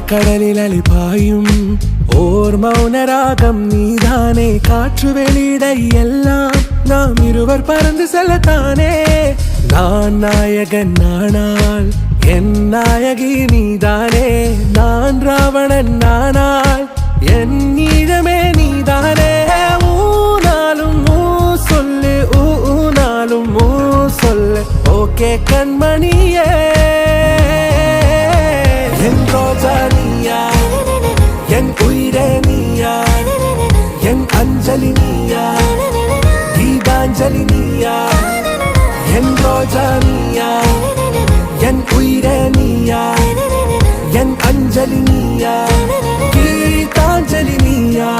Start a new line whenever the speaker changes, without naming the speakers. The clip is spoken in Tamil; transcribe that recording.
கடலில் அலிபாயும் ஓர் மௌனராகம் நீதானே. காற்று வெளியிட எல்லாம் நாம் இருவர் பறந்து செல்லத்தானே. நான் நாயகன் நானால் என் நாயகி நீதானே. நான் ராவணன் நானால் என் நீழமே நீதானே. ஊனாலும் ஊ சொல்லு, ஊனாலும் ஊ சொல்லு, ஓகே கண்மணியே. என் ரோஜா நீயா, என் உயிரே நீயா, என் அஞ்சலி நீயா, கீதாஞ்சலி நீயா. என் ரோஜா நீயா, என் உயிரே நீயா, என் அஞ்சலி நீயா, கீதாஞ்சலி நீயா.